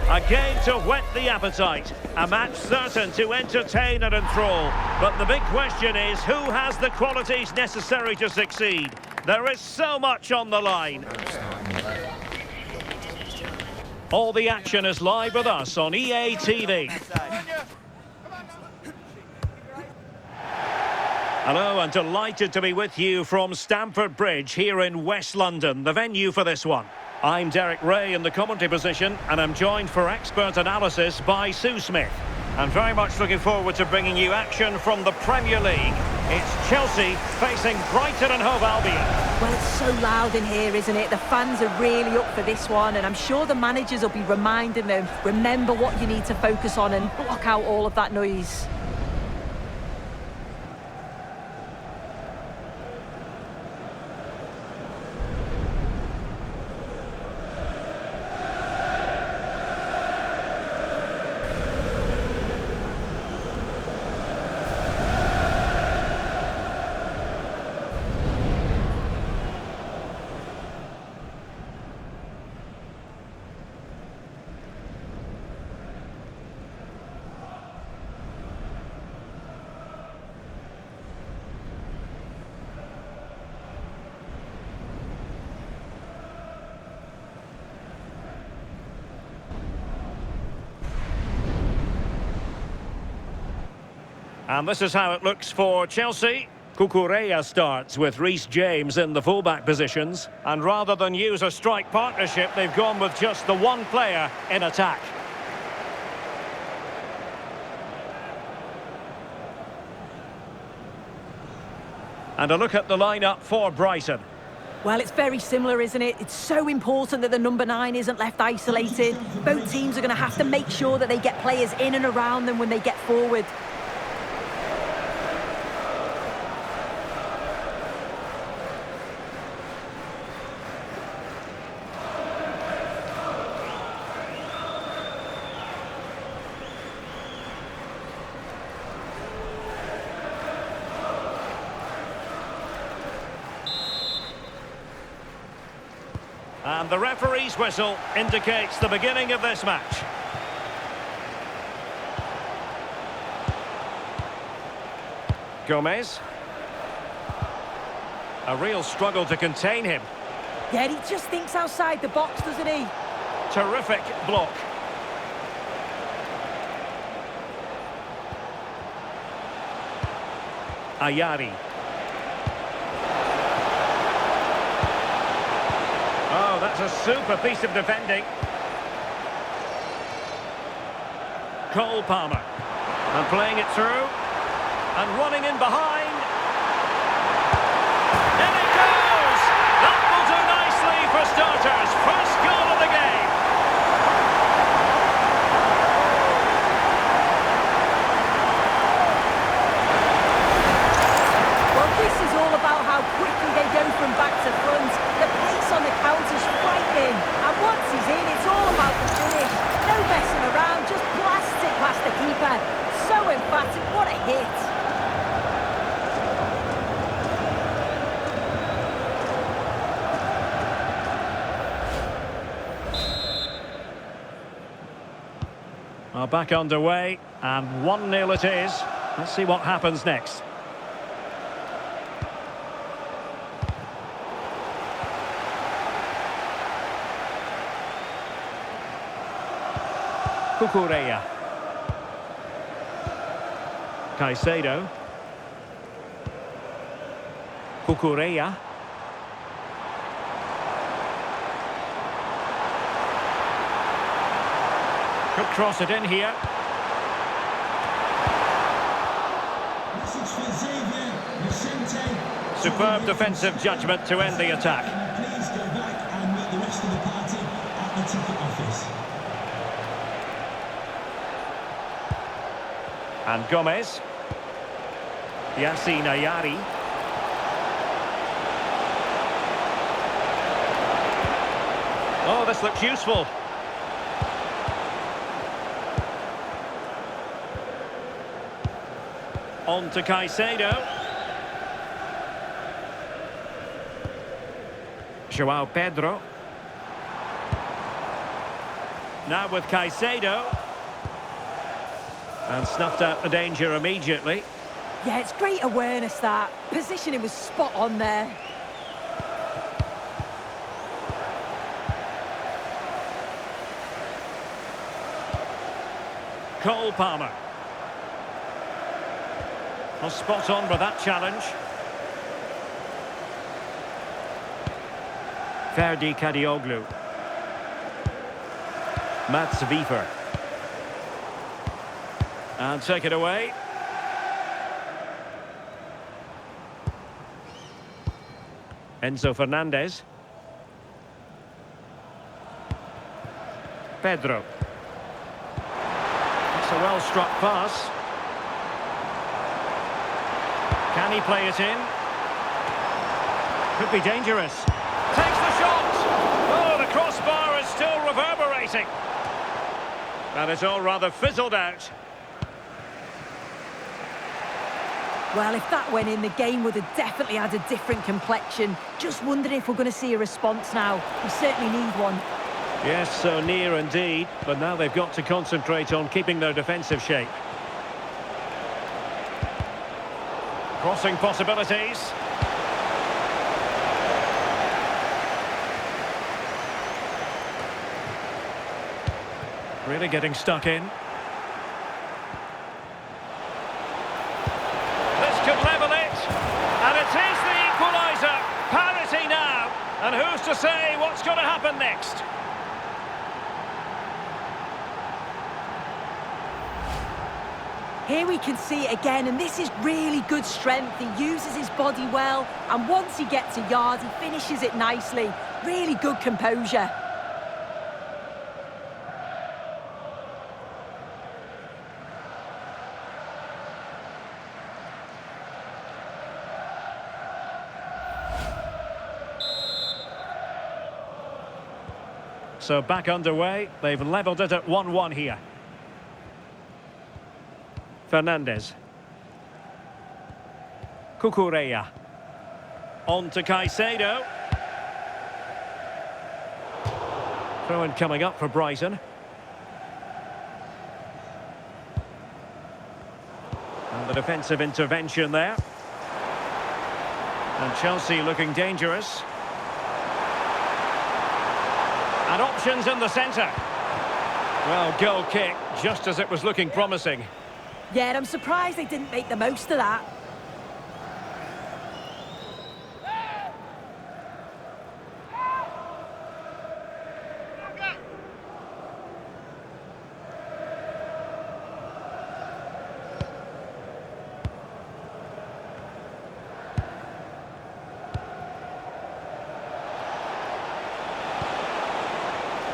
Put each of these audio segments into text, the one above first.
A game to whet the appetite. A match certain to entertain and enthrall. But the big question is, who has the qualities necessary to succeed? There is so much on the line. All the action is live with us on EA TV. Hello, and delighted to be with you from Stamford Bridge here in West London, the venue for this one. I'm Derek Ray in the commentary position, and I'm joined for expert analysis by Sue Smith. And very much looking forward to bringing you action from the Premier League. It's Chelsea facing Brighton and Hove Albion. Well, it's so loud in here, isn't it? The fans are really up for this one, and I'm sure the managers will be reminding them, remember what you need to focus on and block out all of that noise. And this is how it looks for Chelsea. Cucurella starts with Reece James in the fullback positions. And rather than use a strike partnership, they've gone with just the one player in attack. And a look at the lineup for Brighton. Well, it's very similar, isn't it? It's so important that the number 9 isn't left isolated. Both teams are going to have to make sure that they get players in and around them when they get forward. And the referee's whistle indicates the beginning of this match. Gomez. A real struggle to contain him. Yeah, he just thinks outside the box, doesn't he? Terrific block. Ayari. Oh, that's a super piece of defending. Cole Palmer. And playing it through. And running in behind. In it goes! That will do nicely for starters. First goal of the game. Well, this is all about how quickly they go from back to front. The pace on the counter's frightening. And once he's in, it's all about the finish. No messing around, just blast it past the keeper. So emphatic, what a hit. Well, back underway, and 1-0 it is. Let's see what happens next. Cucurella. Caicedo. Cucurella. Could cross it in here. Superb defensive judgment to end the attack. Please go back and meet the rest of the party at the ticket office. And Gomez. Yassine Ayari. Oh, this looks useful. On to Caicedo. João Pedro. Now with Caicedo. And snuffed out the danger immediately. Yeah, it's great awareness, that. Positioning was spot on there. Cole Palmer. Well, spot on with that challenge. Ferdi Kadioglu. Mats Wiever. And take it away. Enzo Fernandez. Pedro. It's a well-struck pass. Can he play it in? Could be dangerous. Takes the shot! Oh, the crossbar is still reverberating. And it's all rather fizzled out. Well, if that went in, the game would have definitely had a different complexion. Just wondering if we're going to see a response now. We certainly need one. Yes, so near indeed. But now they've got to concentrate on keeping their defensive shape. Crossing possibilities. Really getting stuck in. This could level it. And it is the equaliser. Parity now. And who's to say what's going to happen next? Here we can see it again, and this is really good strength. He uses his body well, and once he gets a yard, he finishes it nicely. Really good composure. So back underway. They've levelled it at 1-1 here. Fernandez. Cucurella. On to Caicedo. Throw-in coming up for Brighton. And the defensive intervention there. And Chelsea looking dangerous. And options in the centre. Well, goal kick, just as it was looking promising. Yeah, I'm surprised they didn't make the most of that.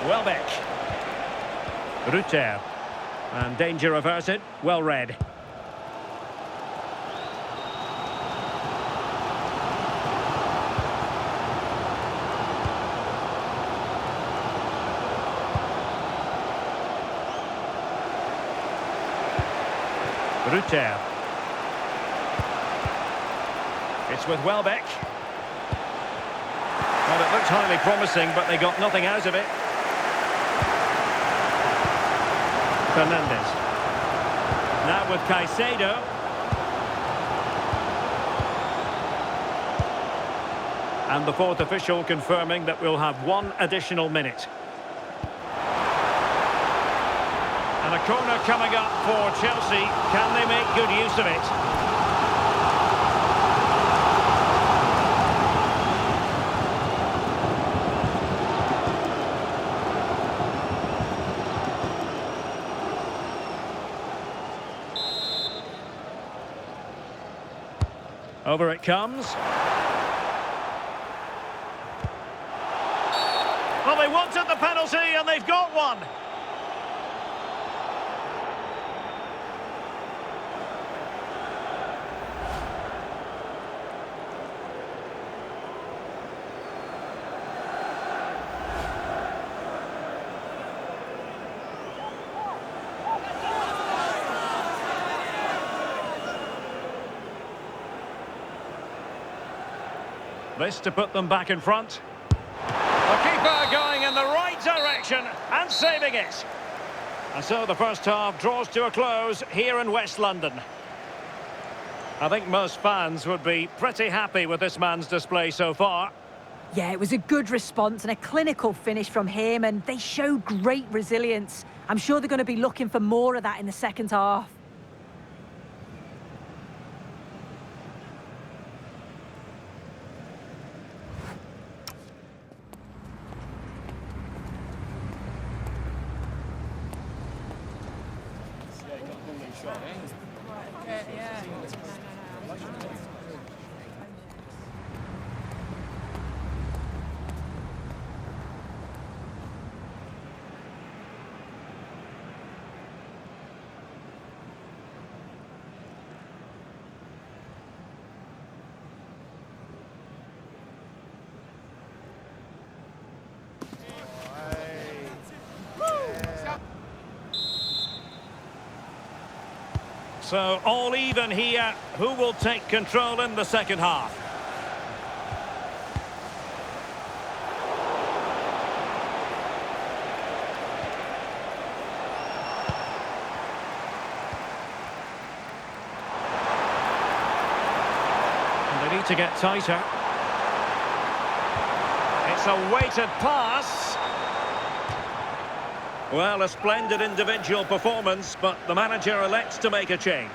Welbeck. Rutter. And danger averted. Well read. Rutter. It's with Welbeck. Well, it looked highly promising, but they got nothing out of it. Fernandez. Now with Caicedo. And the fourth official confirming that we'll have one additional minute. And a corner coming up for Chelsea. Can they make good use of it? Over it comes. Well, they wanted the penalty and they've got one. This to put them back in front. The keeper going in the right direction. possession and saving it. And so the first half draws to a close here in West London. I think most fans would be pretty happy with this man's display so far. Yeah, it was a good response and a clinical finish from him, and they showed great resilience. I'm sure they're going to be looking for more of that in the second half. So all even here. Who will take control in the second half? And they need to get tighter. It's a weighted pass. Well, a splendid individual performance, but the manager elects to make a change.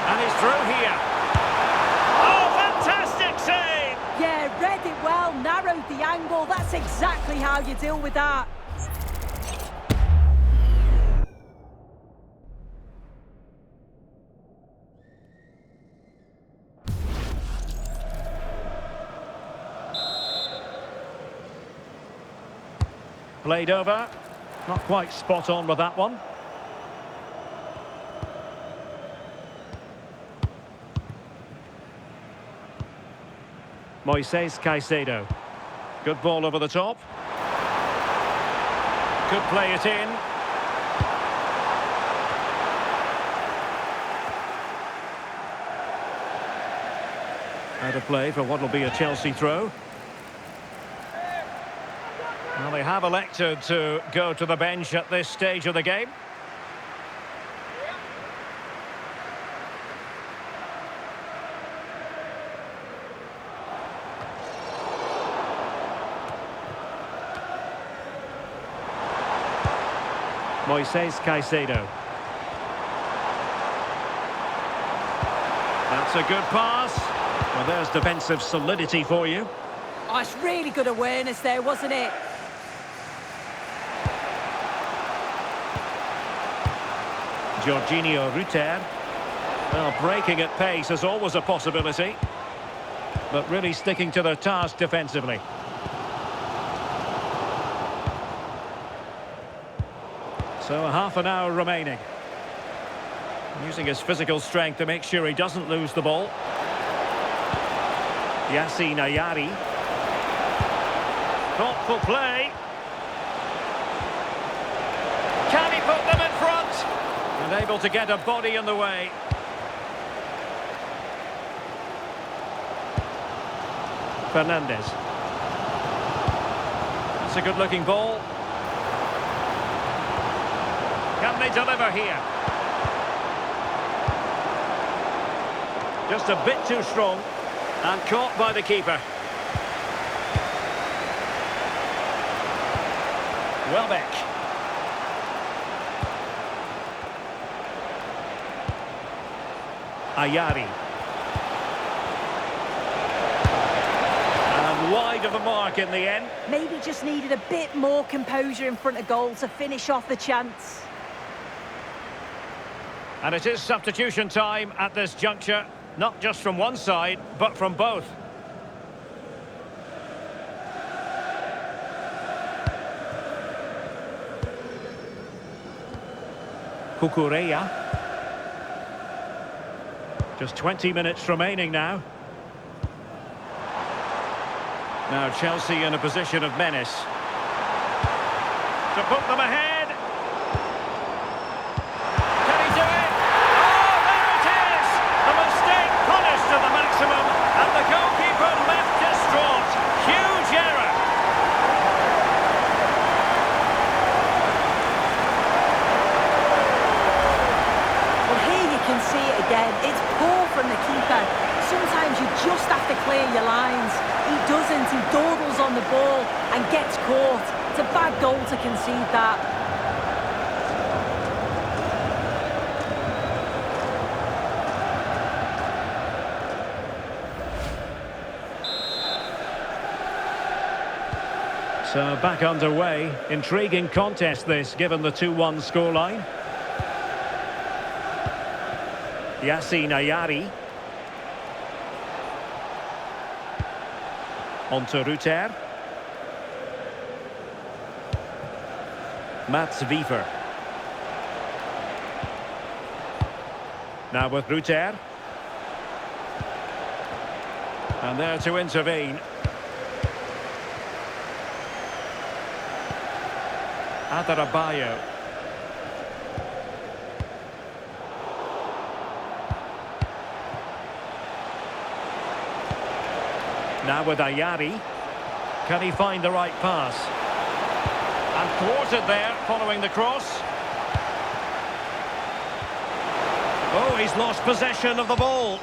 And he's through here. Read it well, narrowed the angle. That's exactly how you deal with that. Played over. Not quite spot on with that one. Moises Caicedo. Good ball over the top. Could play it in. Out of play for what will be a Chelsea throw. Well, they have elected to go to the bench at this stage of the game. Moises Caicedo. That's a good pass. Well, there's defensive solidity for you. Oh, it's really good awareness there, wasn't it? Jorginho Rutter. Well, breaking at pace is always a possibility, but really sticking to their task defensively. So half an hour remaining. Using his physical strength to make sure he doesn't lose the ball. Yassine Ayari. Thoughtful play. Can he put them in front? And able to get a body in the way. Fernandez. That's a good-looking ball. Can they deliver here? Just a bit too strong and caught by the keeper. Welbeck. Ayari. And wide of the mark in the end. Maybe just needed a bit more composure in front of goal to finish off the chance. And it is substitution time at this juncture, not just from one side, but from both. Cucurella. Just 20 minutes remaining now. Now Chelsea in a position of menace. To put them ahead. Can he do it? Oh, there it is! The mistake punished to the maximum, and the goalkeeper left distraught. Huge error. Well, here you can see it again. It's poor from the keeper. Sometimes you just have to clear your lines. He doesn't. He dawdles on the ball and gets caught. It's a bad goal to concede that. So back underway. Intriguing contest this, given the 2-1 scoreline. Yassine Ayari. On to Ruter. Mats Wiever. Now with Ruter. And there to intervene. Adarabioyo. Now with Ayari. Can he find the right pass? And thwarted there following the cross. Oh, he's lost possession of the ball.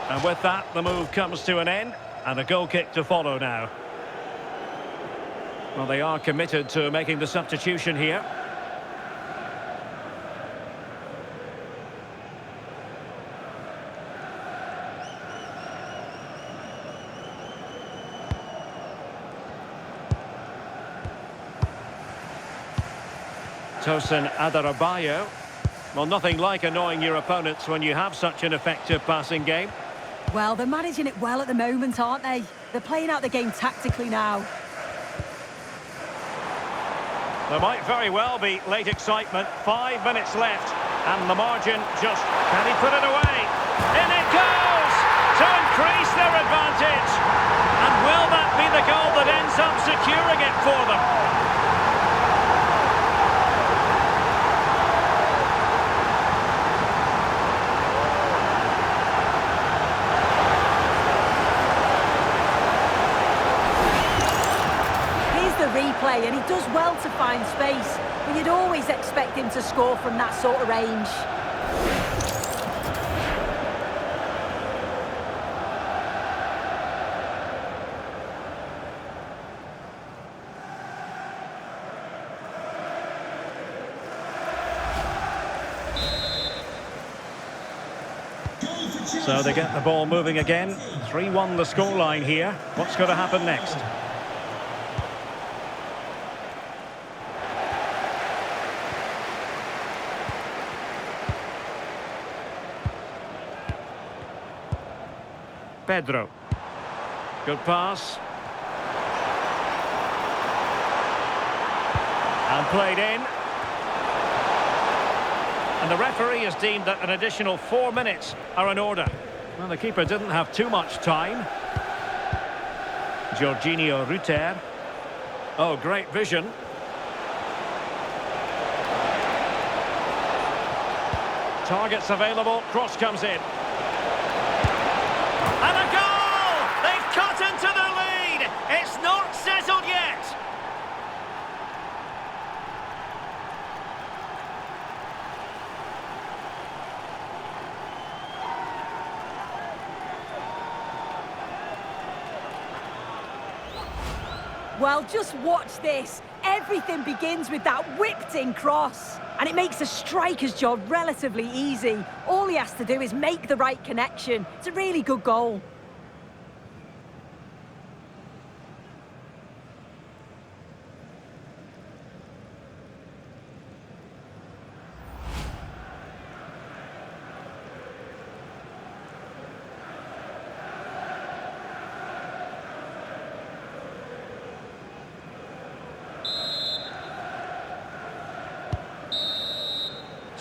And with that, the move comes to an end. And a goal kick to follow now. Well, they are committed to making the substitution here. Tosin Adarabioyo. Well, nothing like annoying your opponents when you have such an effective passing game. Well, they're managing it well at the moment, aren't they? They're playing out the game tactically now. There might very well be late excitement. 5 minutes left. And the margin just... Can he put it away? In it goes! To increase their advantage. And will that be the goal that ends up securing it for them? Replay, and he does well to find space, but you'd always expect him to score from that sort of range. So they get the ball moving again. 3-1 the scoreline here. What's going to happen next? Pedro. Good pass. And played in. And the referee has deemed that an additional 4 minutes are in order. Well, the keeper didn't have too much time. Jorginho Ruter. Oh, great vision. Targets available. Cross comes in. And a goal! They've cut into the lead! It's not settled yet! Well, just watch this. Everything begins with that whipped-in cross. And it makes the striker's job relatively easy. All he has to do is make the right connection. It's a really good goal.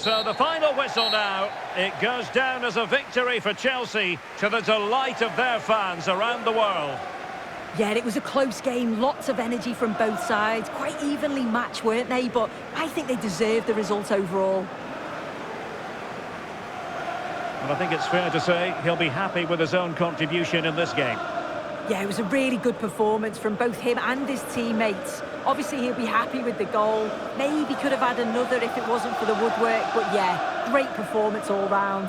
So the final whistle now. It goes down as a victory for Chelsea, to the delight of their fans around the world. Yeah, it was a close game, lots of energy from both sides, quite evenly matched, weren't they? But I think they deserved the result overall. And I think it's fair to say he'll be happy with his own contribution in this game. Yeah, it was a really good performance from both him and his teammates. Obviously, he'll be happy with the goal. Maybe could have had another if it wasn't for the woodwork. But yeah, great performance all round.